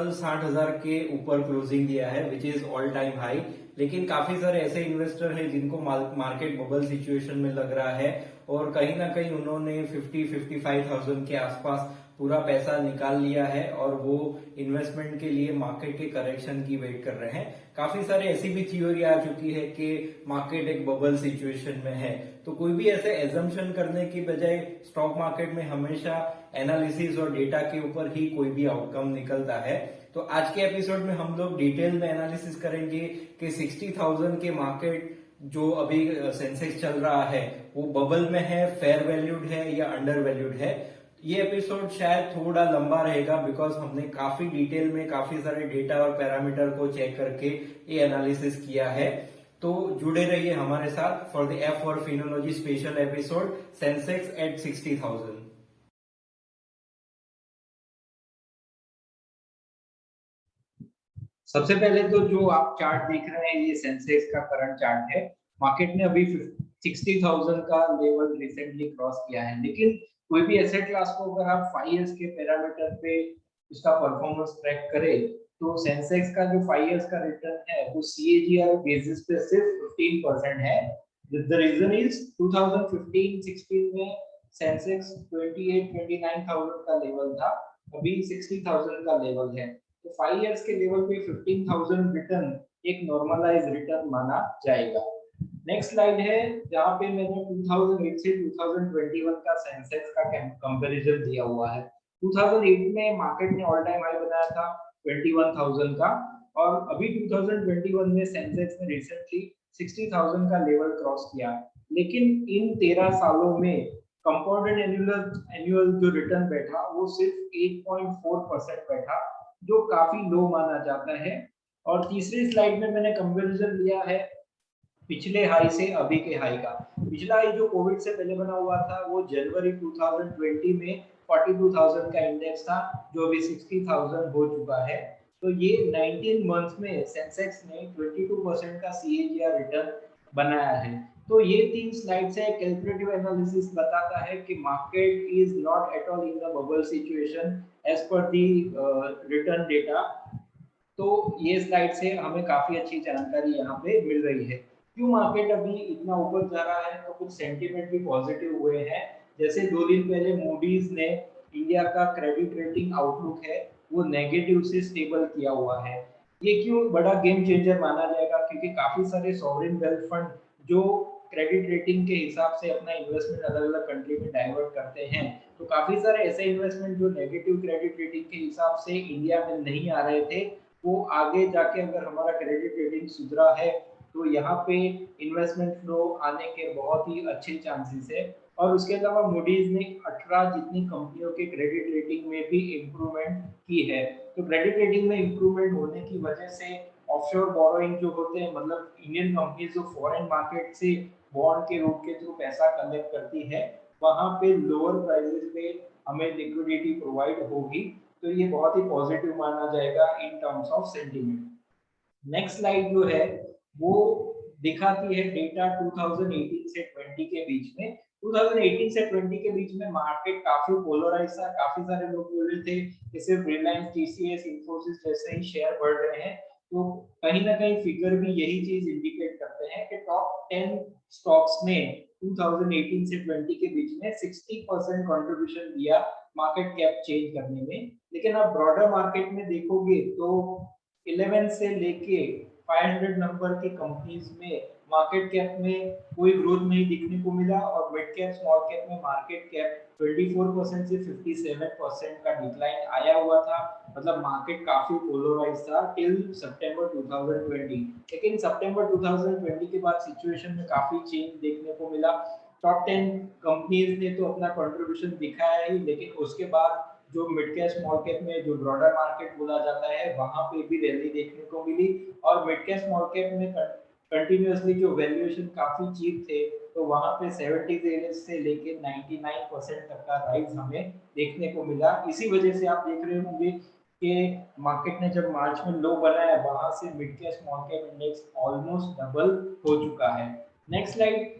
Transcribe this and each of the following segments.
कल 60,000 के ऊपर क्लोजिंग दिया है विच इज ऑल टाइम हाई। लेकिन काफी सारे ऐसे इन्वेस्टर हैं जिनको मार्केट बबल सिचुएशन में लग रहा है और कहीं ना कहीं उन्होंने 50-55,000 के आसपास पूरा पैसा निकाल लिया है और वो इन्वेस्टमेंट के लिए मार्केट के करेक्शन की वेट कर रहे हैं। काफी सारे ऐसी भी थ्योरी आ चुकी है कि मार्केट एक बबल सिचुएशन में है, तो कोई भी ऐसे एजम्पशन करने की बजाय स्टॉक मार्केट में हमेशा एनालिसिस और डेटा के ऊपर ही कोई भी आउटकम निकलता है। तो आज के एपिसोड में हम लोग डिटेल में एनालिसिस करेंगे कि 60,000 के मार्केट जो अभी सेंसेक्स चल रहा है वो बबल में है, फेयर वैल्यूड है या अंडर वैल्यूड है। ये एपिसोड शायद थोड़ा लंबा रहेगा बिकॉज हमने काफी डिटेल में काफी सारे डेटा और पैरामीटर को चेक करके ये एनालिसिस किया है। तो जुड़े रहिए हमारे साथ for the F for Finology special episode Sensex at 60,000। सबसे पहले तो जो आप चार्ट देख रहे हैं ये सेंसेक्स का करंट चार्ट है। मार्केट ने अभी 60,000 का लेवल रिसेंटली क्रॉस किया है, लेकिन कोई भी एसेट क्लास को अगर आप 5 इयर्स के पैरामीटर पे उसका परफॉर्मेंस ट्रैक करें तो सेंसेक्स का जो 5 इयर्स का रिटर्न है वो सीएजीआर बेसिस पे सिर्फ 15% है। द रीजन इज 2015-16 में सेंसेक्स 28-29,000 का लेवल था, अभी 60,000 का लेवल है। तो 5 इयर्स के लेवल पे 15,000 रिटर्न एक नॉर्मलाइज रिटर्न माना जाएगा। नेक्स्ट स्लाइड है जहां पे मैंने 2008 से 2021 का सेंसेक्स का कंपैरिजन दिया हुआ है। 2008 में मार्केट ने ऑल टाइम हाई बनाया था 21,000 का और अभी 2021 में सेंसेक्स ने रिसेंटली 60,000 का लेवल क्रॉस किया। लेकिन इन 13 सालों में कंपाउंडेड एनुअल जो रिटर्न बैठा वो सिर्फ 8.4% बैठा, जो काफी लो माना जाता है। और तीसरी स्लाइड में मैंने कंपैरिजन लिया है पिछले हाई से अभी के हाई का। पिछला हाई जो कोविड से पहले बना हुआ था वो जनवरी 2020 में 42,000 का इंडेक्स था, जो अभी 60,000 हो चुका है। तो ये 19 मंथ्स में सेंसेक्स ने 22% का सीएजीआर रिटर्न बनाया है। तो ये तीन स्लाइड से कैलकुलेटिव एनालिसिस बताता है कि market is not at all in the bubble situation as per the return data. तो ये स्लाइड से हमें काफी अच्छी जानकारी यहाँ पे मिल रही है। क्यों मार्केट अभी इतना ऊपर जा रहा है, तो कुछ सेंटीमेंट भी पॉजिटिव हुए हैं। जैसे 2 दिन पहले मूडीज ने इंडिया का क्रेडिट रेटिंग आउटलुक है वो नेगेटिव से स्टेबल किया हुआ है। ये क्यों बड़ा गेम चेंजर माना जाएगा, क्योंकि काफी सारे सॉवरेन वेल्थ फंड जो क्रेडिट रेटिंग के हिसाब से अपना इन्वेस्टमेंट अलग अलग कंट्री में डाइवर्ट करते हैं, तो काफी सारे ऐसे इन्वेस्टमेंट जो नेगेटिव क्रेडिट रेटिंग के हिसाब से इंडिया में नहीं आ रहे थे, वो आगे जाके अगर हमारा क्रेडिट रेटिंग सुधरा है तो यहाँ पे इन्वेस्टमेंट फ्लो आने के बहुत ही अच्छे चांसेस है। और उसके अलावा मूडीज ने 18 जितनी कंपनियों के क्रेडिट रेटिंग में भी इम्प्रूवमेंट की है। तो क्रेडिट रेटिंग में इम्प्रूवमेंट होने की वजह से ऑफशोर बोरोइंग जो होते हैं, मतलब इंडियन कंपनीज जो फॉरेन मार्केट से बॉन्ड के रूप के थ्रू पैसा कलेक्ट करती है, वहां पे लोअर प्राइसेस पे हमें लिक्विडिटी प्रोवाइड होगी। तो ये बहुत ही पॉजिटिव माना जाएगा इन terms of sentiment. Next slide जो है वो दिखाती है डेटा 2018 से 20 के बीच में। 2018 से 20 के बीच में मार्केट काफी पोलराइज था। काफी सारे लोग बोल रहे थे कि सिर्फ रिलायंस, टीसीएस, इंफोसिस जैसे ही शेयर बढ़ रहे हैं। तो कहीं ना कहीं फिगर भी यही चीज इंडिकेट करते हैं कि टॉप 10 स्टॉक्स ने 2018 से 20 के बीच में 60% कंट्रीब्यूशन दिया मार्केट कैप चेंज करने में। लेकिन आप ब्रॉडर मार्केट में देखोगे तो 11 से लेके 500 नंबर की कंपनीज में मार्केट कैप में कोई ग्रोथ नहीं दिखने को मिला और मिड कैप स्मॉल कैप में मार्केट कैप 24% से 57% का डिक्लाइन आया हुआ था। मतलब मार्केट काफी पोलराइज था टिल सितंबर 2020। लेकिन सितंबर 2020 के बाद सिचुएशन में काफी चेंज देखने को मिला। टॉप 10 कंपनीज ने तो अपना कंट्रीब्यूशन दिखाया ही, लेकिन उसके बाद जो मिड कैप स्मॉल कैप में जो ब्रॉडर मार्केट बोला जाता है वहां पे भी रैली देखने को मिली। और मिड कैप स्मॉल कैप में कंटिन्यूअसली जो वैल्यूएशन काफी चीप थे, तो वहां पे 70 से लेके 99% तक का राइज हमें देखने को मिला। इसी वजह से आप देख रहे होंगे कि मार्केट ने जब मार्च में लो बनाया वहां से mid cap small cap index almost double हो चुका है। Next slide.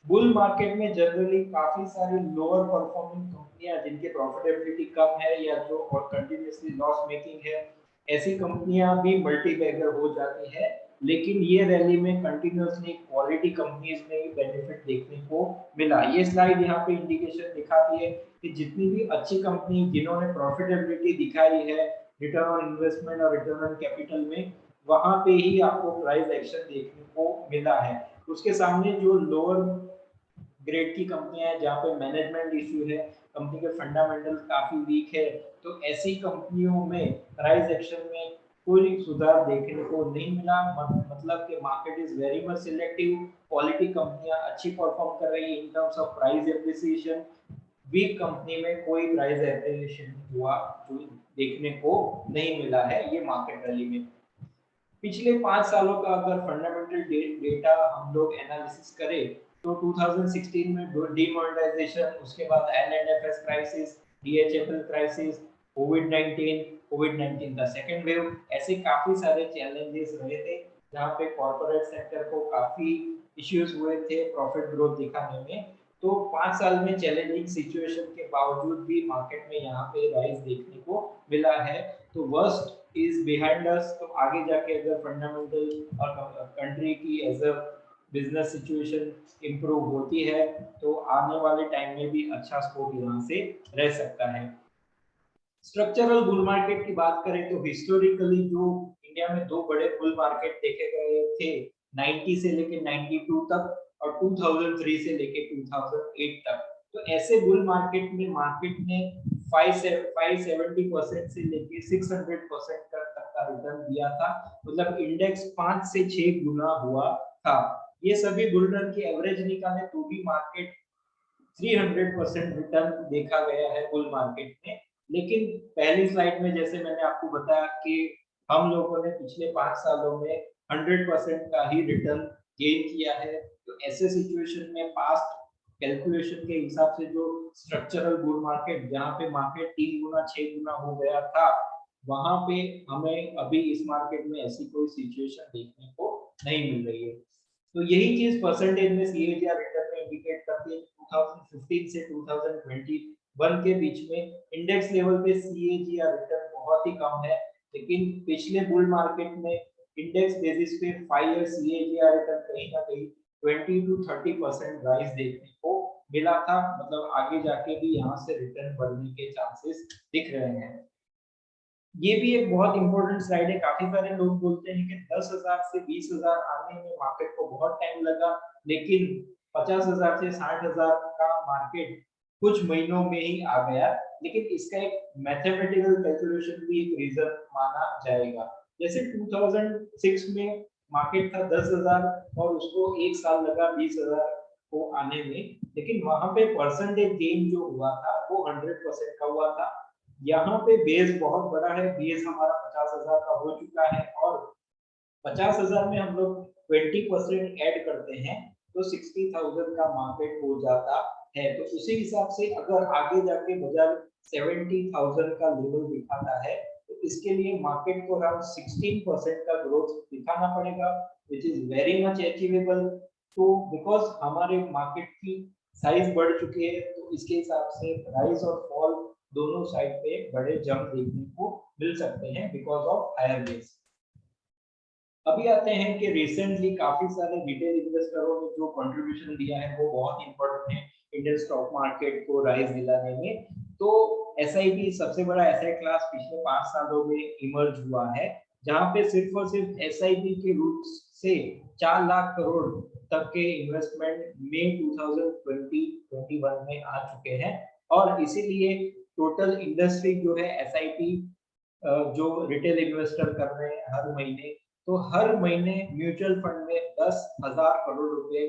बुल मार्केट में जनरली काफी सारी लोअर परफॉर्मिंग कंपनियां जिनकी प्रॉफिटेबिलिटी कम है या जो और कंटिन्यूअसली लॉस मेकिंग है, ऐसी कंपनियां भी मल्टी बैगर हो जाती है। लेकिन ये रैली में कंटिन्यूअसली क्वालिटी कंपनीज में ही बेनिफिट देखने को मिला। ये स्लाइड यहाँ पे इंडिकेशन दिखाती है कि जितनी भी अच्छी कंपनी जिन्होंने प्रॉफिटेबिलिटी दिखाई है रिटर्न ऑन इन्वेस्टमेंट और रिटर्न ऑन कैपिटल में, वहां पे ही आपको प्राइस एक्शन देखने को मिला है। उसके सामने जो लोअर ग्रेड की कंपनियां हैं जहाँ पे मैनेजमेंट इश्यू है, कंपनी के फंडामेंटल काफी वीक है, तो ऐसी कंपनियों में प्राइस एक्शन में कोई सुधार देखने को नहीं मिला। मतलब कि market is very much selective, quality कंपनियां अच्छी परफॉर्म कर रही है in terms of price appreciation, weak company में कोई प्राइस एप्रिसिएशन हुआ जो देखने को नहीं मिला है ये मार्केट रैली में। पिछले 5 सालों का अगर फंडामेंटल डेटा हम लोग एनालिसिस करें तो 2016 में डीमोनेटाइजेशन, उसके बाद एलएनएफएस क्राइसिस, डीएचएफएल क्राइसिस, कोविड 19 का सेकेंड वेव, ऐसे काफी सारे चैलेंजेस रहे थे जहाँ पे कॉर्पोरेट सेक्टर को काफी इश्यूज हुए थे प्रॉफिट ग्रोथ दिखाने में। तो 5 साल में चैलेंजिंग सिचुएशन के बावजूद भी मार्केट में यहाँ पे राइज देखने को मिला है। तो वर्स्ट इज बिहाइंड अस। तो आगे जाके अगर फंडामेंटल और कंट्री की as a business situation improve होती है तो आने वाले टाइम में भी अच्छा स्कोप यहाँ से रह सकता है। स्ट्रक्चरल बुल मार्केट की बात करें तो हिस्टोरिकली जो इंडिया में दो बड़े बुल मार्केट देखे गए थे 90 से लेके 92 तक और 2003 से लेके 2008 तक, तो ऐसे बुल मार्केट में मार्केट ने 570% से लेके 600% तक का रिटर्न दिया था। मतलब इंडेक्स 5 से 6 गुना हुआ था। ये सभी बुल रन की एवरेज निकाले तो भी मार्केट 300% रिटर्न देखा गया है बुल मार्केट में। लेकिन पहली स्लाइड में जैसे मैंने आपको बताया कि हम लोगों ने पिछले 5 सालों में 100% का ही रिटर्न गेन किया है। तो ऐसे सिचुएशन में पास्ट कैलकुलेशन के हिसाब से जो स्ट्रक्चरल बुल मार्केट जहाँ पे मार्केट 3 गुना 6 गुना हो गया था, वहां पे हमें अभी इस मार्केट में ऐसी कोई सिचुएशन देखने को नहीं मिल रही है। तो यही चीज परसेंटेज में सीएजीआर रिटर्न में इंडिकेट करती है। 2015 से 2021 के बीच में इंडेक्स लेवल पे सीएजीआर रिटर्न बहुत ही कम है, लेकिन पिछले बुल मार्केट में इंडेक्स बेसिस पे 5 ईयर सीएजीआर रिटर्न कहीं ना कहीं 20 to 30% राइज देखने को मिला था। मतलब आगे जाके भी यहाँ से रिटर्न बढ़ने के चांसेस दिख रहे हैं। ये भी एक बहुत इंपॉर्टेंट स्लाइड है। काफी सारे लोग बोलते हैं कि 10,000 से 20,000 आने में मार्केट को बहुत टाइम लगा, लेकिन 50,000 से 60,000 का मार्केट कुछ महीनों में ही आ गया। लेकिन इसका एक मैथमेटिकल कैलकुलेशन भी एक रीजन माना जाएगा। जैसे 2006 में मार्केट था 10,000 और उसको एक साल लगा 20,000 को आने में, लेकिन वहां पे परसेंटेज गेन जो हुआ था वो 100% का हुआ था। यहाँ पे बेस बहुत बड़ा है, बेस हमारा 50,000 का हो चुका है और 50,000 में हम लोग 20% ऐड करते हैं तो 60,000 का मार्केट हो जाता है। तो उसी हिसाब से अगर आगे जाके बाजार 70,000 का लेवल दिखाता है तो इसके लिए मार्केट को अराउंड 16% का ग्रोथ दिखाना पड़ेगा, which is very much achievable. तो बिकॉज हमारे मार्केट की साइज बढ़ चुकी है तो इसके हिसाब से राइज और फॉल दोनों साइड पे बड़े जंप देखने को मिल सकते हैं बिकॉज ऑफ हायर बेस। अभी आते हैं कि रिसेंटली काफी सारे रिटेल इन्वेस्टरों ने जो कंट्रीब्यूशन दिया है वो बहुत इंपॉर्टेंट है इंडियन स्टॉक मार्केट को राइज दिलाने में। तो एसआईपी सबसे बड़ा एसेट क्लास पिछले 5 सालों में इमर्ज हुआ है, जहां पे सिर्फ और सिर्फ एसआईपी के रूप से 4 लाख करोड़ तक के इन्वेस्टमेंट मई 2020-21 में आ चुके हैं। और इसीलिए टोटल इंडस्ट्री जो है एसआईपी जो रिटेल इन्वेस्टर कर रहे हैं हर महीने, तो हर महीने म्यूचुअल फंड में 10,000 करोड़ रुपए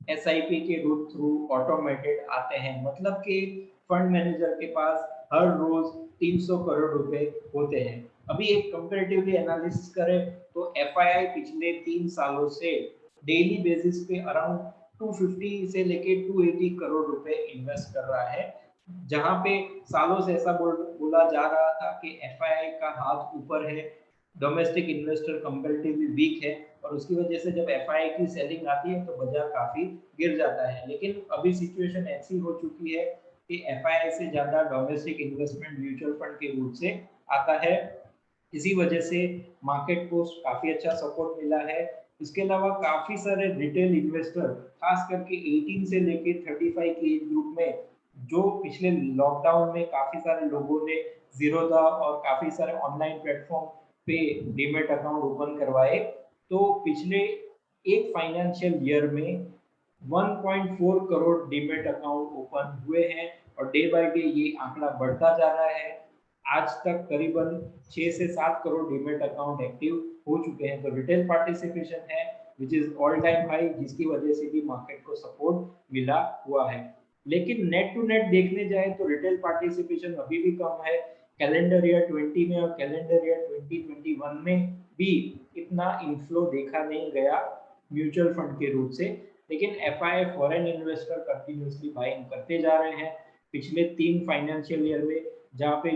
एसआईपी के रूट थ्रू ऑटोमेटेड आते हैं। मतलब कि फंड मैनेजर के पास हर रोज 300 करोड़ रुपए होते हैं। अभी एक कंपैरेटिवली एनालिसिस करें तो एफआईआई पिछले 3 सालों से डेली बेसिस पे अराउंड 250 से लेके 280 करोड़ रुपए इन्वेस्ट कर रहा है। जहां पे सालों से ऐसा बोला जा रहा था कि एफआईआई का हाथ ऊपर है, डोमेस्टिक इन्वेस्टर कंपैरेटिवली वीक है और उसकी वजह से जब एफआईआई की सेलिंग आती है तो बाजार काफी गिर जाता है। लेकिन अभी सिचुएशन ऐसी हो चुकी है कि एफआईआई से ज्यादा डोमेस्टिक इन्वेस्टमेंट म्यूचुअल फंड के रूप से आता है। इसी वजह से मार्केट को काफी अच्छा सपोर्ट मिला है। इसके अलावा काफी सारे रिटेल इन्वेस्टर, खास करके 18 से लेके 35 के एज ग्रुप में, जो पिछले लॉकडाउन में काफी सारे लोगों ने जीरोधा और काफी सारे ऑनलाइन प्लेटफॉर्म पे डीमेट अकाउंट ओपन करवाए, तो पिछले एक फाइनेंशियल ईयर में 1.4 करोड़ डीमेट अकाउंट ओपन हुए हैं और डे बाय डे ये आंकड़ा बढ़ता जा रहा है। आज तक करीबन 6 से 7 करोड़ डीमेट अकाउंट एक्टिव हो चुके हैं, तो रिटेल पार्टिसिपेशन है विच इज ऑल टाइम हाई, जिसकी वजह से भी मार्केट को सपोर्ट मिला हुआ है। लेकिन नेट टू नेट देखने जाए तो रिटेल पार्टिसिपेशन अभी भी कम है। कैलेंडर ईयर 20 में और कैलेंडर ईयर 2021 में भी इतना इन्फ्लो देखा नहीं गया म्यूचुअल फंड के रूप से, लेकिन FI foreign investor continuously buying करते जा रहे हैं। पिछले 3 फाइनेंशियल ईयर में जहाँ पे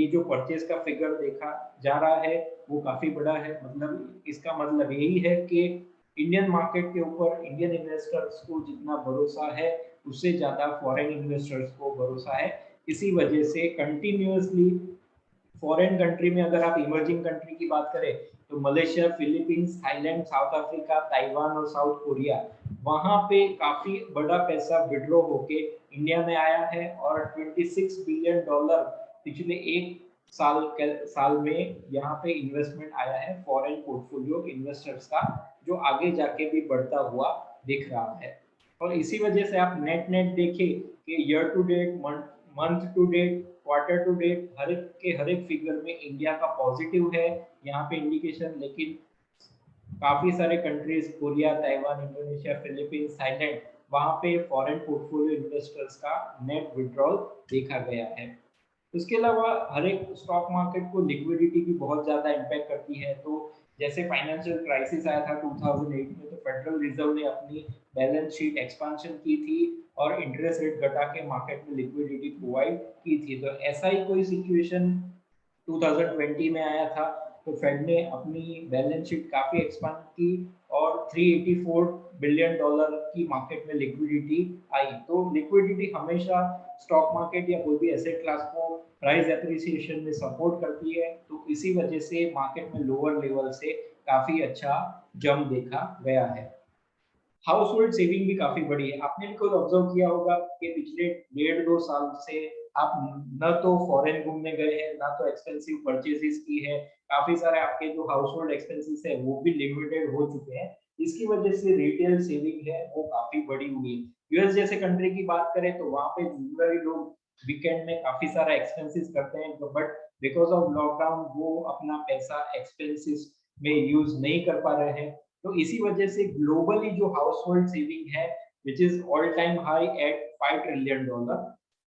जो परचेज का फिगर देखा जा रहा है वो काफी बड़ा है। मतलब इसका मतलब यही है कि इंडियन मार्केट के ऊपर इंडियन इन्वेस्टर्स को जितना भरोसा है उससे ज्यादा फॉरेन इन्वेस्टर्स को भरोसा है। इसी वजह से कंटिन्यूअसली फॉरेन कंट्री में, अगर आप इमर्जिंग कंट्री की बात करें तो Malaysia, Philippines, Thailand, south Africa, Taiwan और साउथ कोरिया, वहां पे काफी बड़ा पैसा विड्रॉ होके इंडिया में आया है और $26 बिलियन पिछले एक साल में यहाँ पे इन्वेस्टमेंट आया है फॉरेन पोर्टफोलियो इन्वेस्टर्स का, जो आगे जाके भी बढ़ता हुआ दिख रहा है। और इसी वजह से आप नेट नेट देखें कि year to date, month to date, quarter to date, हर एक फिगर में इंडिया का पॉजिटिव है यहाँ पे इंडिकेशन। लेकिन काफी सारे countries, Korea, Taiwan, Indonesia, Philippines, Thailand, वहां पे फॉरेन पोर्टफोलियो इन्वेस्टर्स का नेट विड्रॉल देखा गया है। उसके अलावा हर एक स्टॉक मार्केट को लिक्विडिटी भी बहुत ज्यादा इम्पैक्ट करती है। तो जैसे फाइनेंशियल क्राइसिस आया था 2008 में, तो फेडरल रिजर्व ने अपनी बैलेंस शीट एक्सपेंशन की थी और इंटरेस्ट रेट घटा के मार्केट में लिक्विडिटी प्रोवाइड की थी। तो ऐसा ही कोई सिचुएशन 2020 में आया था, तो फेड ने अपनी बैलेंस शीट काफी एक्सपांड की और $384 बिलियन की मार्केट में लिक्विडिटी आई। तो लिक्विडिटी हमेशा स्टॉक मार्केट या कोई भी एसेट क्लास को प्राइस एप्रिसिएशन में सपोर्ट करती है, तो इसी वजह से मार्केट में लोअर लेवल से काफी अच्छा जंप देखा गया है। हाउस होल्ड सेविंग भी काफी बड़ी है। आपने भी खुद ऑब्जर्व किया होगा कि पिछले 1.5-2 साल से आप न तो फॉरेन घूमने गए हैं, ना तो एक्सपेंसिव परचेजेस की है। काफी सारे आपके जो हाउस होल्ड एक्सपेंसेस है वो भी लिमिटेड हो चुके हैं। इसकी वजह से रिटेल सेविंग है वो काफी बड़ी हुई है। यूएस जैसे कंट्री की बात करें तो वहां पे जनरली लोग वीकेंड में काफी सारा एक्सपेंसेस करते हैं, बट बिकॉज ऑफ लॉकडाउन वो अपना पैसा एक्सपेंसेस में यूज नहीं कर पा रहे हैं। तो इसी वजह से ग्लोबली जो हाउस होल्ड सेविंग है विच is all time high at $5 trillion,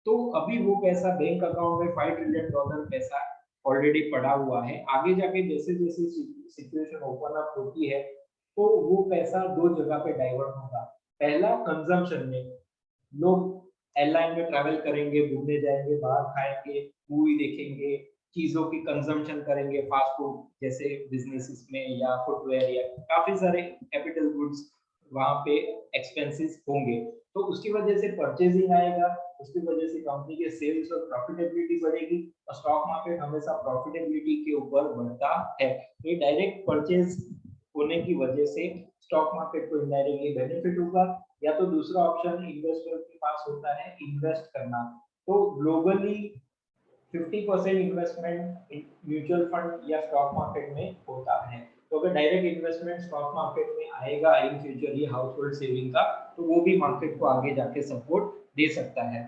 तो अभी वो पैसा बैंक अकाउंट में $5 ट्रिलियन पैसा ऑलरेडी पड़ा हुआ है। आगे जाके जैसे जैसे सिचुएशन ओपन अप होती है तो वो पैसा दो जगह पे डाइवर्ट होगा। पहला कंजम्पशन में, लोग एयरलाइन में ट्रैवल करेंगे, घूमने जाएंगे, बाहर खाएंगे, मूवी देखेंगे, चीजों की कंजम्पशन करेंगे, फास्ट फूड जैसे बिजनेसेस में या फुटवेयर या काफी सारे कैपिटल गुड्स वहां पे एक्सपेंसेस होंगे। तो उसकी वजह से परचेजिंग आएगा, उसकी वजह से कंपनी के सेल्स और प्रॉफिटेबिलिटी बढ़ेगी और स्टॉक मार्केट हमेशा प्रॉफिटेबिलिटी के ऊपर बढ़ता है। ये डायरेक्ट परचेज होने की वजह से स्टॉक मार्केट को इनडायरेक्टली बेनिफिट होगा। या तो दूसरा ऑप्शन इन्वेस्टर के पास होता है इन्वेस्ट करना। तो ग्लोबली 50% इन्वेस्टमेंट म्यूचुअल फंड या स्टॉक मार्केट में होता है। तो अगर डायरेक्ट इन्वेस्टमेंट स्टॉक मार्केट में आएगा इन फ्यूचर ये हाउस होल्ड सेविंग का, तो वो भी मार्केट को आगे जाके सपोर्ट दे सकता है।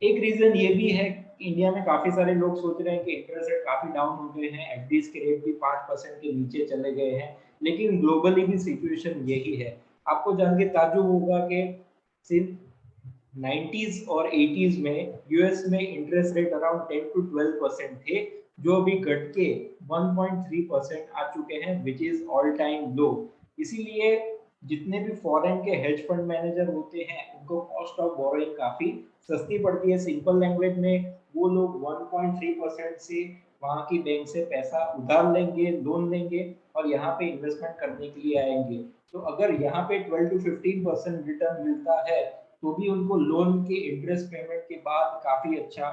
एक रीजन ये भी है, इंडिया में काफी सारे लोग सोच रहे हैं कि इंटरेस्ट रेट काफी डाउन हो गए हैं, एफडीज के रेट भी 5% के नीचे चले गए हैं, लेकिन ग्लोबली भी सिचुएशन यही है। आपको जान के ताज्जुब होगा कि सिंस 90s और 80s में यूएस में इंटरेस्ट रेट अराउंड 10 to 12% थे, जो अभी घट के 1.3% आ चुके हैं विच इज ऑल टाइम लो। इसीलिए जितने भी फॉरेन के हेज फंड मैनेजर होते हैं उनको कॉस्ट ऑफ बोरोइंग काफी सस्ती पड़ती है। सिंपल लैंग्वेज में वो लोग 1.3% से वहां की बैंक से पैसा उधार लेंगे, लोन लेंगे और यहाँ पे इन्वेस्टमेंट करने के लिए आएंगे। तो अगर यहाँ पे 12 to 15% रिटर्न मिलता है तो भी उनको लोन के इंटरेस्ट पेमेंट के बाद काफी अच्छा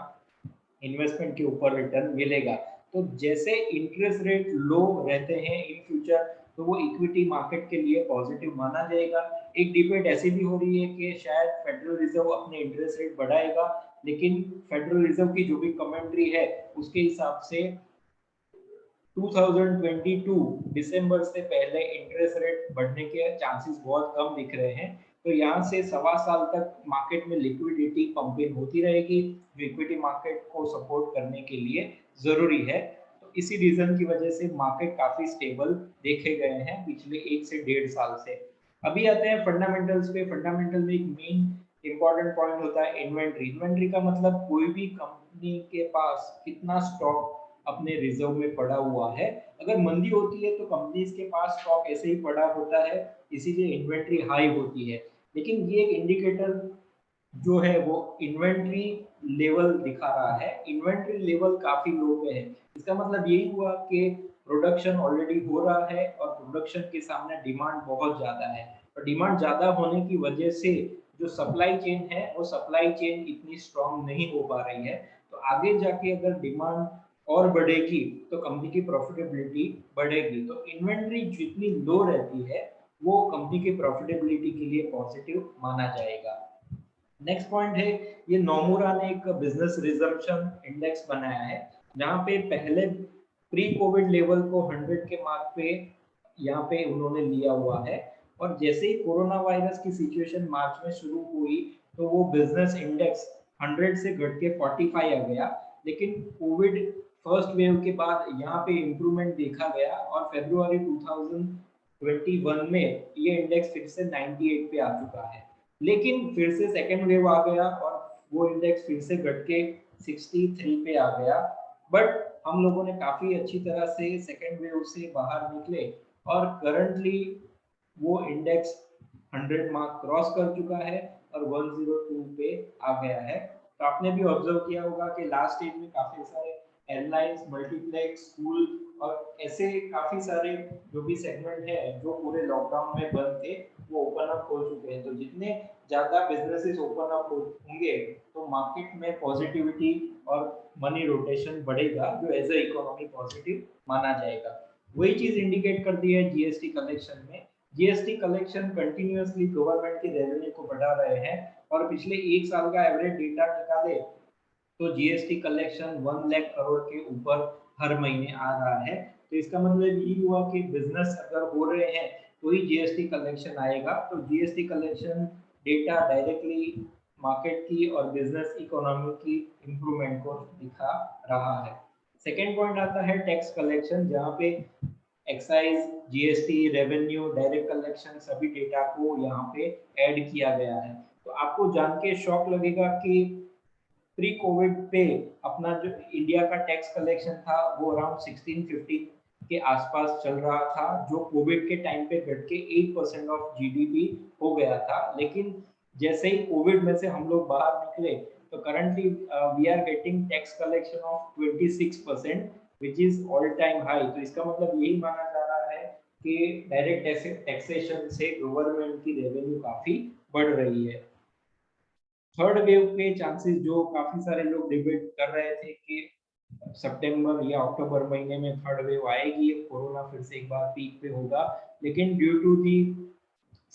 इन्वेस्टमेंट के ऊपर रिटर्न मिलेगा। तो जैसे इंटरेस्ट रेट लो रहते हैं इन फ्यूचर, तो वो इक्विटी मार्केट के लिए पॉजिटिव माना जाएगा। एक डिबेट ऐसी भी हो रही है कि शायद फेडरल रिजर्व अपने इंटरेस्ट रेट बढ़ाएगा, लेकिन फेडरल रिजर्व की जो भी कमेंट्री है उसके हिसाब से 2022 दिसंबर से पहले इंटरेस्ट रेट बढ़ने के चांसेस बहुत कम दिख रहे हैं। तो यहाँ से सवा साल तक मार्केट में लिक्विडिटी पंपिंग होती रहेगी, जो इक्विटी मार्केट को सपोर्ट करने के लिए जरूरी है। तो इसी रीजन की वजह से मार्केट काफी स्टेबल देखे गए हैं पिछले 1 से 1.5 साल से। अभी आते हैं फंडामेंटल्स पे। फंडामेंटल में एक मेन इंपॉर्टेंट पॉइंट होता है इन्वेंट्री। इन्वेंट्री का मतलब कोई भी कंपनी के पास कितना स्टॉक अपने रिजर्व में पड़ा हुआ है। अगर मंदी होती है तो कंपनीज के पास स्टॉक ऐसे ही पड़ा होता है, इसीलिए इन्वेंट्री हाई होती है। लेकिन ये एक इंडिकेटर जो है वो इन्वेंट्री लेवल दिखा रहा है। इन्वेंट्री लेवल काफी लो पे है, इसका मतलब यही हुआ कि प्रोडक्शन ऑलरेडी हो रहा है और प्रोडक्शन के सामने डिमांड बहुत ज्यादा है। और डिमांड ज्यादा होने की वजह से जो सप्लाई चेन है वो सप्लाई चेन इतनी स्ट्रांग नहीं हो पा रही है। तो आगे जाके अगर डिमांड और बढ़ेगी तो कंपनी की प्रॉफिटेबिलिटी बढ़ेगी। तो इन्वेंट्री जितनी लो रहती है वो कंपनी की प्रॉफिटेबिलिटी के लिए पॉजिटिव माना जाएगा। नेक्स्ट पॉइंट है, ये नोमुरा ने एक बिजनेस रिजम्पशन इंडेक्स बनाया है, जहां पे पहले प्री कोविड लेवल को 100 के मार्क पे यहाँ पे उन्होंने लिया हुआ है। और जैसे ही कोरोना वायरस की सिचुएशन मार्च में शुरू हुई तो वो बिजनेस इंडेक्स 100 से घट के 45 आ गया। लेकिन कोविड फर्स्ट वेव के बाद यहाँ पे इम्प्रूवमेंट देखा गया और फरवरी 2021 में ये इंडेक्स फिर से 98 पे आ चुका है। लेकिन फिर से सेकेंड वेव आ गया और वो इंडेक्स फिर से घट के 63 पे आ गया। बट हम लोगों ने काफी अच्छी तरह से सेकेंड वेव से बाहर निकले और करंटली वो इंडेक्स 100 मार्क क्रॉस कर चुका है और 102 पे आ गया है। तो आपने भी ऑब्जर्व किया होगा कि लास्ट स्टेज में काफी सारे एयरलाइंस, मल्टीप्लेक्स, स्कूल और ऐसे काफी सारे जो भी सेगमेंट है जो पूरे लॉकडाउन में बंद थे वो ओपन अप हो चुके हैं। तो जितने ज्यादा बिजनेसेस ओपन अप होंगे तो मार्केट में पॉजिटिविटी और मनी रोटेशन बढ़ेगा, जो एज अ इकोनॉमी पॉजिटिव माना जाएगा। वही चीज इंडिकेट कर दी है जीएसटी कलेक्शन में। जीएसटी कलेक्शन कंटिन्यूअसली गवर्नमेंट की रेवेन्यू को बढ़ा रहे हैं और पिछले 1 साल का एवरेज डेटा निकाले तो जीएसटी कलेक्शन 1 लाख करोड़ के ऊपर हर महीने आ रहा है। तो इसका मतलब ये हुआ कि बिजनेस अगर हो रहे हैं तो ही जीएसटी कलेक्शन आएगा। तो GST collection data directly market की और बिजनेस इकोनॉमी की इंप्रूवमेंट को दिखा रहा है। सेकेंड पॉइंट आता है टैक्स कलेक्शन, जहाँ पे excise, GST, revenue, direct collection सभी डेटा को यहाँ पे ऐड किया गया है। तो आपको जान के शॉक लगेगा कि प्री कोविड पे अपना जो इंडिया का टैक्स कलेक्शन था वो अराउंड 16-15 के आसपास चल रहा था, जो कोविड के टाइम पे घट के 8% ऑफ जीडीपी हो गया था। लेकिन जैसे ही कोविड में से हम लोग बाहर निकले तो currently we are getting tax collection of 26%, which is all time high. तो इसका मतलब यही माना जा रहा है कि डायरेक्ट टैक्सेशन से गवर्नमेंट की रेवेन्यू काफी बढ़ रही है। थर्ड वेव के चांसेस जो काफी सारे लोग डिबेट कर रहे थे कि सितंबर या अक्टूबर महीने में थर्ड वेव आएगी, कोरोना फिर से एक बार पीक पे होगा। लेकिन due to the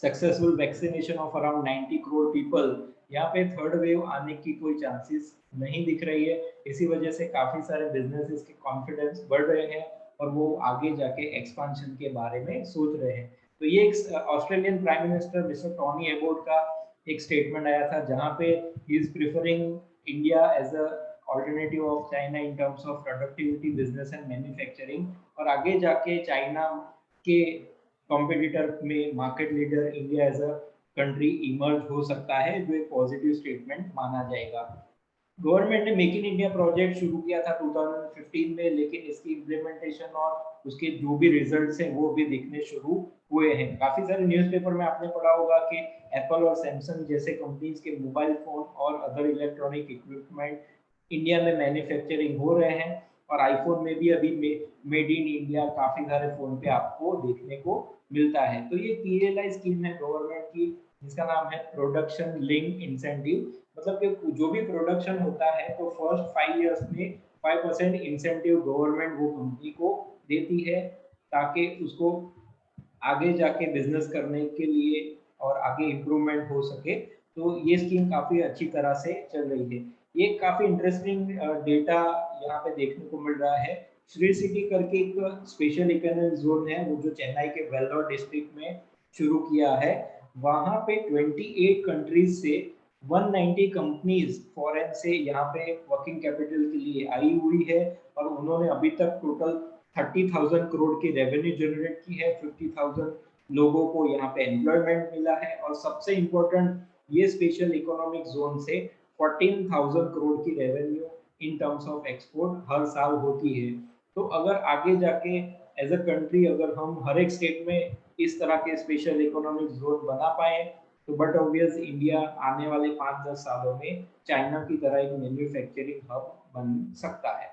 successful vaccination of around 90 crore people, यहाँ पे थर्ड वेव आने की कोई चांसेस नहीं दिख रही है। इसी वजह से काफी सारे बिजनेसेस के कॉन्फिडेंस बढ़ रहे हैं और वो आगे जाके एक्सपांशन के बारे में सोच रहे हैं। तो ये एक Australian prime minister mister Tony Abbott का एक स्टेटमेंट आया था, जहाँ पे he is preferring India as a alternative of China in terms of productivity, business and manufacturing. और आगे जाके चाइना के कॉम्पिटिटर में market leader India as a country emerge हो सकता है, जो एक पॉजिटिव स्टेटमेंट माना जाएगा। गवर्नमेंट ने मेक इन इंडिया प्रोजेक्ट शुरू किया था 2015 में, लेकिन इसकी इम्प्लीमेंटेशन और उसके जो भी रिजल्ट्स हैं वो भी दिखने शुरू हुए हैं। काफी सारे न्यूज़पेपर में आपने पढ़ा होगा कि एप्पल और सैमसंग जैसे कंपनीज के मोबाइल फोन और अदर इलेक्ट्रॉनिक इक्विपमेंट इंडिया में मैन्युफैक्चरिंग हो रहे हैं। और आईफोन में भी अभी मेड इन इंडिया काफी सारे फोन पे आपको देखने को मिलता है। तो ये पीएलआई स्कीम है गवर्नमेंट की, जिसका नाम है प्रोडक्शन लिंक इंसेंटिव। मतलब कि जो भी प्रोडक्शन होता है तो फर्स्ट 5 इयर्स में 5% इंसेंटिव गवर्नमेंट वो कंपनी को देती है ताकि उसको आगे जाके बिजनेस करने के लिए और आगे इम्प्रूवमेंट हो सके। तो ये स्कीम काफ़ी अच्छी तरह से चल रही है। ये काफ़ी इंटरेस्टिंग डेटा यहाँ पे देखने को मिल रहा है। श्री सिटी करके एक स्पेशल इकोनॉमिक जोन है, वो जो चेन्नई के वेल्लोर डिस्ट्रिक्ट में शुरू किया है। वहाँ पे 28 कंट्रीज से 190 कंपनीज फॉरेन से यहाँ पे वर्किंग कैपिटल के लिए आई हुई है और उन्होंने अभी तक टोटल 30,000 करोड़ की रेवेन्यू जनरेट की है, 50,000 लोगों को यहाँ पे एम्प्लॉयमेंट मिला है और सबसे इम्पोर्टेंट ये स्पेशल इकोनॉमिक जोन से 14,000 करोड़ की revenue in terms of export हर साल होती है। तो अगर आगे जाके एज अ कंट्री अगर हम हर एक स्टेट में इस तरह के स्पेशल इकोनॉमिक जोन बना पाए तो बट ऑब्वियस इंडिया आने वाले 5-10 सालों में चाइना की तरह एक मैन्युफैक्चरिंग हब बन सकता है।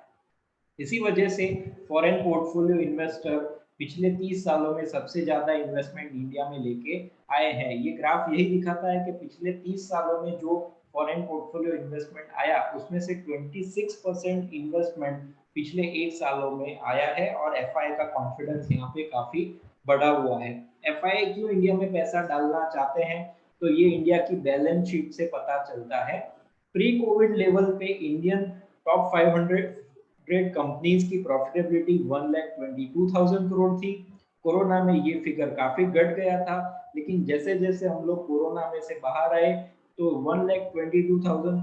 इसी वजह से फॉरेन पोर्टफोलियो इन्वेस्टर पिछले 30 सालों में सबसे ज्यादा इन्वेस्टमेंट इंडिया में लेके आए हैं। ये ग्राफ यही दिखाता है कि पिछले 30 सालों में जो फॉरेन पोर्टफोलियो इन्वेस्टमेंट आया उसमें से 26% इन्वेस्टमेंट पिछले 1 सालों में आया है और एफआई का कॉन्फिडेंस यहाँ पे काफी बढ़ा हुआ है। एफआई क्यों इंडिया में पैसा डालना चाहते हैं तो ये इंडिया की बैलेंस शीट से पता चलता है। प्री कोविड लेवल पे इंडियन टॉप 500 कंपनीज की प्रॉफिटेबिलिटी 1,22,000 करोड़ थी। कोरोना में ये फिगर काफी घट गया था, लेकिन जैसे जैसे हम लोग कोरोना में से बाहर आए तो 1,22,000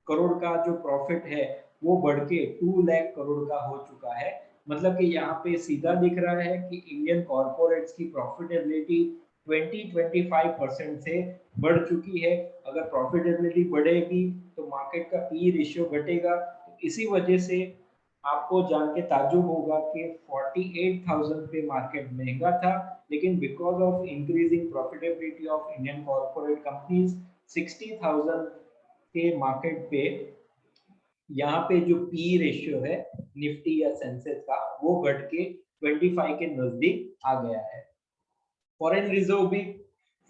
करोड़ का जो प्रॉफिट है वो बढ़ के 2 लाख करोड़ का हो चुका है। मतलब कि यहाँ पे सीधा दिख रहा है कि इंडियन कॉर्पोरेट्स की प्रॉफिटेबिलिटी 20-25% से बढ़ चुकी है। अगर प्रॉफिटेबिलिटी बढ़ेगी तो मार्केट का पी रेशियो घटेगा। इसी वजह से आपको जान के ताज्जुब होगा कि 48,000 पे मार्केट महंगा था, लेकिन because of increasing profitability of Indian corporate companies 60,000 के मार्केट पे यहाँ पे जो पी रेशियो है निफ्टी या सेंसेक्स का वो घट के 25 के नजदीक आ गया है। फॉरेन रिजर्व भी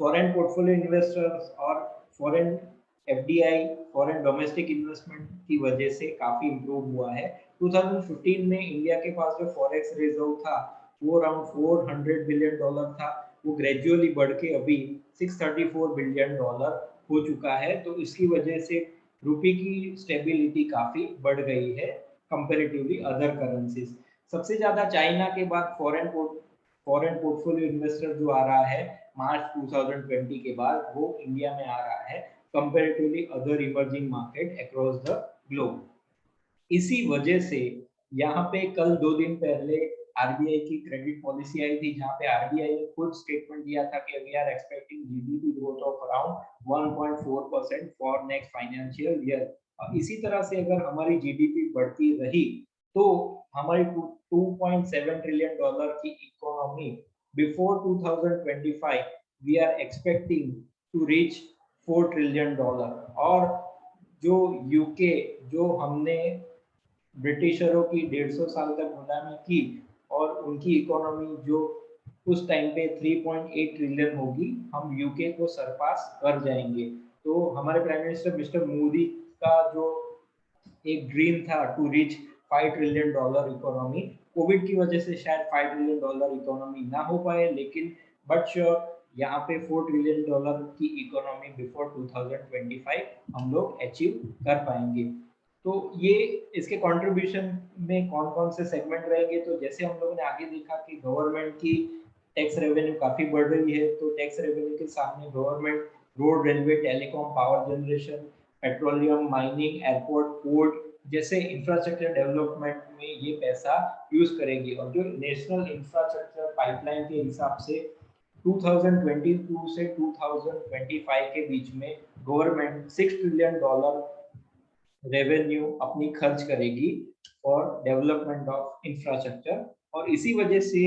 फॉरेन पोर्टफोलियो इन्वेस्टर्स और foreign FDI foreign domestic investment की वजह से काफी इम्प्रूव हुआ है। 2015 में इंडिया के पास जो फॉरेक्स रिजर्व था वो अराउंड 400 बिलियन डॉलर था, वो ग्रेजुअली बढ़ के अभी 634 बिलियन डॉलर हो चुका है। तो इसकी वजह से रुपये की स्टेबिलिटी काफी बढ़ गई है कंपेरेटिवली अदर करेंसीज। सबसे ज्यादा चाइना के बाद फॉरेन पोर्टफोलियो इन्वेस्टर जो आ रहा है मार्च 2020 के बाद वो इंडिया में आ रहा है comparatively other emerging market across the globe. इसी वजह से यहाँ पे कल 2 दिन पहले आरबीआई की क्रेडिट पॉलिसी आई थी जहाँ पे आरबीआई ने खुद स्टेटमेंट दिया था कि we are expecting GDP growth of around 1.4% for next financial year. इसी तरह से अगर हमारी जीडीपी बढ़ती रही तो हमारी 2.7 ट्रिलियन डॉलर की economy before 2025 we are expecting to reach 4 trillion dollar. और जो यूके जो हमने ब्रिटिशरों की 150 साल तक गुलामी की और उनकी इकोनॉमी जो उस टाइम पे 3.8 ट्रिलियन होगी, हम यूके को सरपास कर जाएंगे। तो हमारे प्राइम मिनिस्टर मिस्टर मोदी का जो एक ड्रीम था to reach 5 trillion dollar economy, COVID की वजह से शायद 5 ट्रिलियन डॉलर इकोनॉमी ना हो पाए, लेकिन बट श्योर यहाँ पे 4 ट्रिलियन डॉलर की इकोनॉमी बिफोर 2025 हम लोग अचीव कर पाएंगे। तो ये इसके कंट्रीब्यूशन में कौन कौन से सेगमेंट रहेंगे, तो जैसे हम लोगों ने आगे देखा कि गवर्नमेंट की टैक्स रेवेन्यू काफी बढ़ रही है, तो टैक्स रेवेन्यू के सामने government road railway telecom power generation petroleum mining airport port जैसे इंफ्रास्ट्रक्चर डेवलपमेंट में ये पैसा यूज करेगी। और जो नेशनल इंफ्रास्ट्रक्चर पाइपलाइन के हिसाब से 2022 से 2025 के बीच में गवर्नमेंट 6 ट्रिलियन डॉलर रेवेन्यू अपनी खर्च करेगी फॉर डेवलपमेंट ऑफ इंफ्रास्ट्रक्चर। और इसी वजह से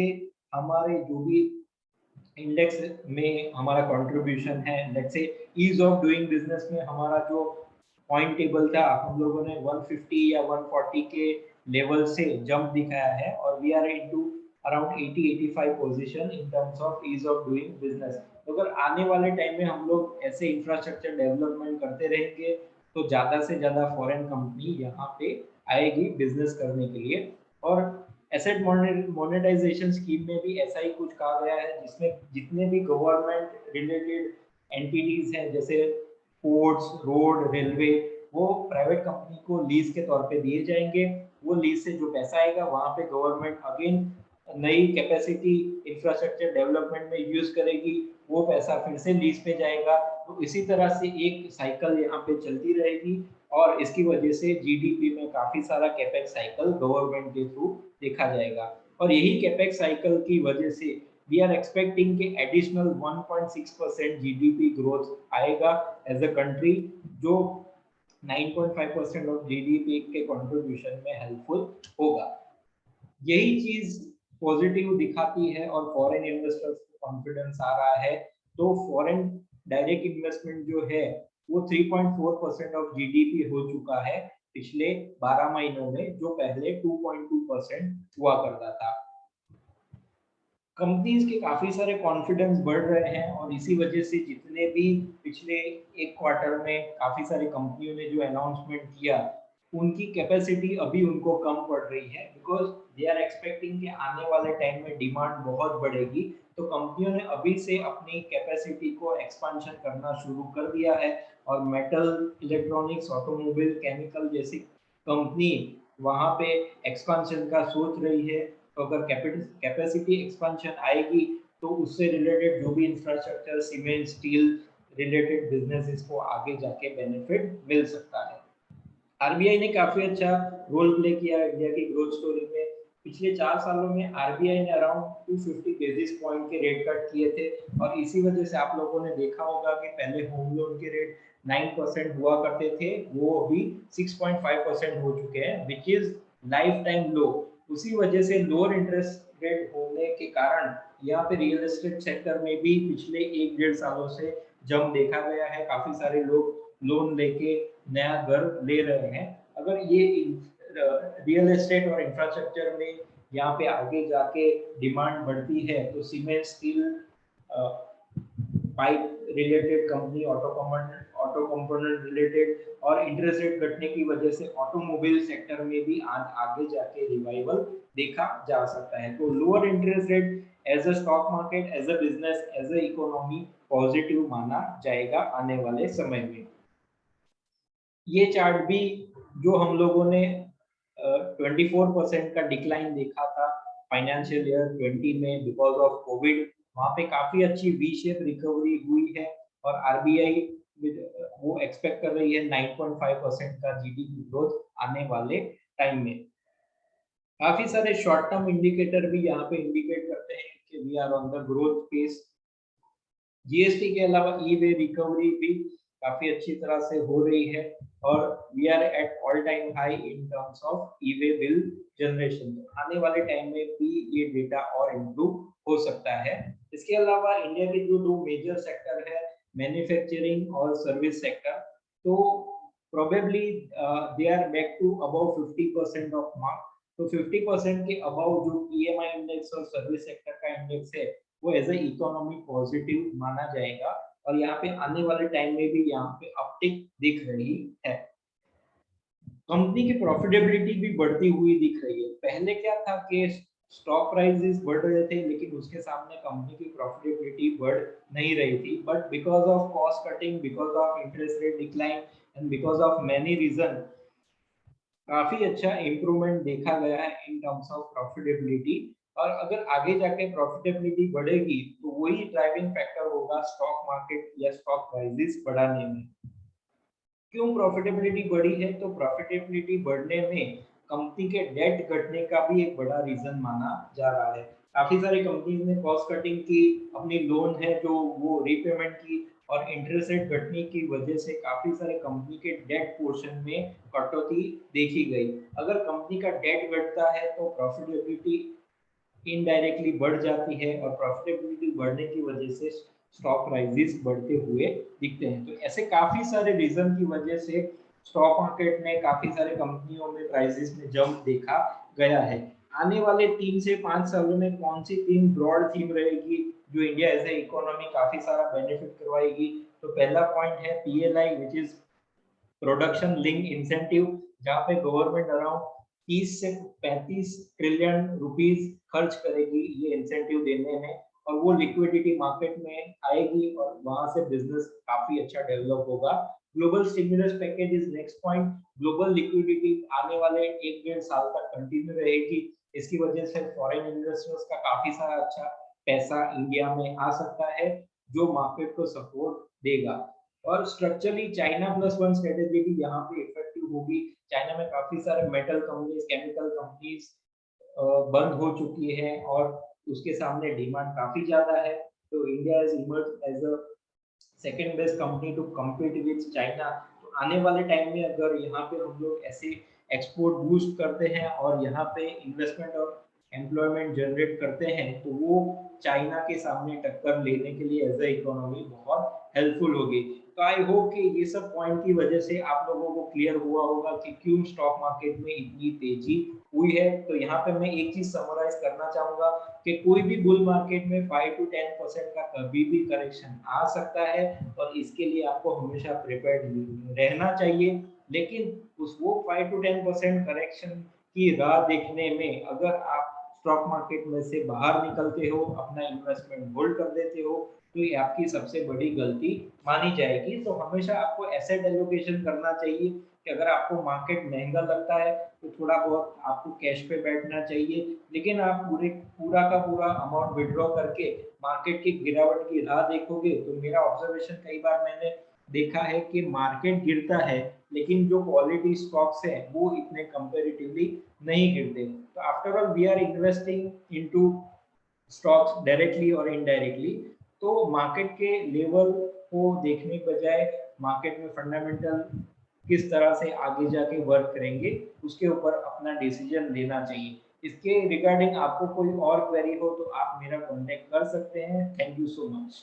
हमारे जो भी इंडेक्स में हमारा कंट्रीब्यूशन है, let's say ease of doing business में हमारा जो पॉइंट टेबल था हम लोगों ने 150 या 140 के लेवल से जंप दिखाया है और we are into around 80-85 position in terms of ease of doing business. तो अगर आने वाले टाइम में हम लोग ऐसे इंफ्रास्ट्रक्चर डेवलपमेंट करते रहेंगे तो ज्यादा से ज्यादा फॉरेन कंपनी यहाँ पे आएगी बिजनेस करने के लिए। और एसेट मोनेटाइजेशन स्कीम में भी ऐसा ही कुछ कहा गया है, जिसमें जितने भी गवर्नमेंट रिलेटेड एंटिटीज हैं जैसे पोर्ट्स, रोड, रेलवे, वो प्राइवेट कंपनी को लीज के तौर पे दिए जाएंगे। वो लीज से जो पैसा आएगा वहां पे गवर्नमेंट अगेन नई कैपेसिटी इंफ्रास्ट्रक्चर डेवलपमेंट में यूज करेगी, वो पैसा फिर से लीज पे जाएगा। तो इसी तरह से एक साइकिल यहाँ पे चलती रहेगी और इसकी वजह से जीडीपी में काफी सारा कैपेक्स साइकिल गवर्नमेंट के थ्रू देखा जाएगा। और यही कैपेक्स साइकिल की वजह से वी आर एक्सपेक्टिंग कि एडिशनल 1.6% जीडीपी ग्रोथ आएगा एज अ कंट्री, जो 9.5% ऑफ जीडीपी के कंट्रीब्यूशन में हेल्पफुल होगा। यही चीज पॉजिटिव दिखाती है और फॉरेन इन्वेस्टर्स को कॉन्फिडेंस आ रहा है। तो फॉरेन डायरेक्ट इन्वेस्टमेंट जो है वो 3.4% ऑफ जीडीपी हो चुका है पिछले 12 महीनों में, जो पहले 2.2% हुआ करता था। कंपनीज के काफी सारे कॉन्फिडेंस बढ़ रहे हैं और इसी वजह से जितने भी पिछले एक क्वार्टर में काफी सारी कंपनियों ने जो अनाउंसमेंट किया, उनकी कैपेसिटी अभी उनको कम पड़ रही है, बिकॉज दे आर एक्सपेक्टिंग कि आने वाले टाइम में डिमांड बहुत बढ़ेगी। तो कंपनियों ने अभी से अपनी कैपेसिटी को एक्सपांशन करना शुरू कर दिया है और मेटल, इलेक्ट्रॉनिक्स, ऑटोमोबाइल, केमिकल जैसी कंपनी वहां पे एक्सपांशन का सोच रही है। तो अगर कैपेसिटी एक्सपेंशन आएगी तो उससे रिलेटेड जो भी infrastructure, cement, steel related businesses को आगे जाके बेनिफिट मिल सकता है। आरबीआई ने काफी अच्छा रोल प्ले किया इंडिया की ग्रोथ स्टोरी में। पिछले 4 सालों में आरबीआई ने अराउंड 250 बेसिस पॉइंट के रेट कट किए थे और इसी वजह से आप लोगों ने देखा होगा कि पहले होम लोन के रेट 9% हुआ करते थे, वो अभी 6.5% हो चुके हैं, विच इज लाइफ टाइम लो। उसी वजह से लोअर इंटरेस्ट रेट होने के कारण यहाँ पे रियल एस्टेट सेक्टर में भी पिछले 1-1.5 सालों से जम देखा गया है। काफी सारे लोग लोन लेके नया घर ले रहे हैं। अगर ये रियल एस्टेट और इंफ्रास्ट्रक्चर में यहाँ पे आगे जाके डिमांड बढ़ती है तो cement, steel, pipe related company, auto component related और इंटरेस्ट रेट घटने की वजह से ऑटोमोबाइल सेक्टर में भी आगे जाके रिवाइवल देखा जा सकता है। तो lower interest rate as a stock market, as a business, as a economy positive माना जाएगा आने वाले समय में। ये चार्ट भी जो हम लोगों ने 24% का डिक्लाइन देखा था फाइनेंशियल ईयर 20 में बिकॉज ऑफ कोविड, वहां पे काफी अच्छी वी शेप रिकवरी हुई है और आरबीआई वो एक्सपेक्ट कर रही है 9.5% का जीडीपी ग्रोथ आने वाले टाइम में। काफी सारे शॉर्ट टर्म इंडिकेटर भी यहाँ पे इंडिकेट करते हैं कि we are on the growth pace. GST के अलावा ई वे रिकवरी भी काफी अच्छी तरह से हो रही है और we are at all time high in terms of E way bill generation. आने वाले टाइम में भी ये डेटा और इम्प्रूव हो सकता है। इसके अलावा इंडिया के जो दो मेजर सेक्टर है, मैन्युफैक्चरिंग और सर्विस सेक्टर, तो probably they are back to above 50% of mark. तो 50% के अबव जो पीएमआई इंडेक्स और सर्विस सेक्टर का इंडेक्स है वो एज ए इकोनॉमी पॉजिटिव माना जाएगा और यहाँ पे आने वाले टाइम में भी यहाँ पे अपटिक दिख रही है। कंपनी की प्रॉफिटेबिलिटी भी बढ़ती हुई दिख रही है। पहले क्या था कि स्टॉक प्राइसेस बढ़ रहे थे लेकिन उसके सामने कंपनी की प्रॉफिटेबिलिटी बढ़ नहीं रही थी, but because of cost cutting, because of interest rate decline and because of many reason काफी अच्छा इम्प्रूवमेंट देखा गया है इन टर्म्स ऑफ प्रॉफिटेबिलिटी। और अगर आगे जाके प्रॉफिटेबिलिटी बढ़ेगी तो वही ड्राइविंग फैक्टर होगा स्टॉक मार्केट या स्टॉक प्राइसेस बढ़ाने में। क्यों प्रॉफिटेबिलिटी बढ़ी है? तो प्रॉफिटेबिलिटी बढ़ने में कंपनी के डेट घटने का भी एक बड़ा रीजन माना जा रहा है। काफी सारी कंपनीज ने कॉस्ट कटिंग की, अपनी लोन है जो वो रीपेमेंट की और इंटरेस्ट रेट घटने की वजह से काफी सारे कंपनी के डेट पोर्शन में कटौती देखी गई। अगर कंपनी का डेट घटता है तो प्रॉफिटेबिलिटी इनडायरेक्टली बढ़ जाती है और प्रॉफिटेबिलिटी बढ़ने की वजह से स्टॉक प्राइसेस बढ़ते हुए दिखते हैं। तो ऐसे काफी सारे रीजन की वजह से स्टॉक मार्केट में काफी सारे कंपनियों में प्राइसेस में जंप देखा गया है। आने वाले 3 से 5 सालों में कौन सी तीन ब्रॉड थीम रहेगी जो इंडिया एज ए इकोनॉमी काफी सारा बेनिफिट करवाएगी? तो पहला पॉइंट है PLI, which is production link incentive, जहाँ पे गवर्नमेंट अराउंड 30 से 35 ट्रिलियन रुपीस खर्च करेगी ये इंसेंटिव देने में, और वो लिक्विडिटी मार्केट में आएगी और वहां से बिजनेस काफी अच्छा डेवलप होगा। Global stimulus package is next point. Global liquidity आने वाले 1-1.5 साल तक कंटिन्यू रहेगी। इसकी वजह से फॉरेन इन्वेस्टर्स का काफी सारा अच्छा पैसा इंडिया में आ सकता है, जो मार्केट को सपोर्ट देगा। और structurally China plus one strategy भी यहाँ पे इफेक्टिव होगी। चाइना में काफी सारे मेटल कंपनीज, केमिकल कंपनीज बंद हो चुकी है और उसके सामने डिमांड काफी ज्यादा है। तो India is emerge as a second best company to compete with China. तो आने वाले टाइम में अगर यहाँ पे हम लोग ऐसे एक्सपोर्ट बूस्ट करते हैं और यहाँ पे इन्वेस्टमेंट और एम्प्लॉयमेंट जनरेट करते हैं, तो वो चाइना के सामने टक्कर लेने के लिए एज अ इकोनॉमी बहुत हेल्पफुल होगी। तो आई होप कि ये सब पॉइंट की वजह से आप लोगों को क्लियर हुआ होगा कि क्यों स्टॉक मार्केट में इतनी तेजी हुई है। तो यहाँ पे मैं एक चीज समराइज करना चाहूंगा कि कोई भी बुल मार्केट में 5 to 10% का कभी भी करेक्शन आ सकता है, और इसके लिए आपको हमेशा प्रिपेयर्ड रहना चाहिए। लेकिन उस वो 5 to 10% करेक्शन की राह देखने में अगर आप स्टॉक मार्केट में से बाहर निकलते हो, अपना इन्वेस्टमेंट होल्ड कर देते हो, तो ये आपकी सबसे बड़ी गलती मानी जाएगी। तो हमेशा आपको एसेट एलोकेशन करना चाहिए कि अगर आपको मार्केट महंगा लगता है तो थोड़ा बहुत आपको कैश पे बैठना चाहिए, लेकिन आप पूरा का पूरा अमाउंट विड्रॉ करके मार्केट की गिरावट की राह देखोगे, तो मेरा ऑब्जर्वेशन कई बार मैंने देखा है कि मार्केट गिरता है लेकिन जो क्वालिटी स्टॉक्स है वो इतने कंपेरेटिवली नहीं गिरते। तो after all we are investing into stocks directly और इनडायरेक्टली। तो मार्केट के लेवल को देखने के बजाय मार्केट में फंडामेंटल किस तरह से आगे जाके वर्क करेंगे उसके ऊपर अपना डिसीजन लेना चाहिए। इसके रिगार्डिंग आपको कोई और क्वेरी हो तो आप मेरा कांटेक्ट कर सकते हैं। Thank you so much.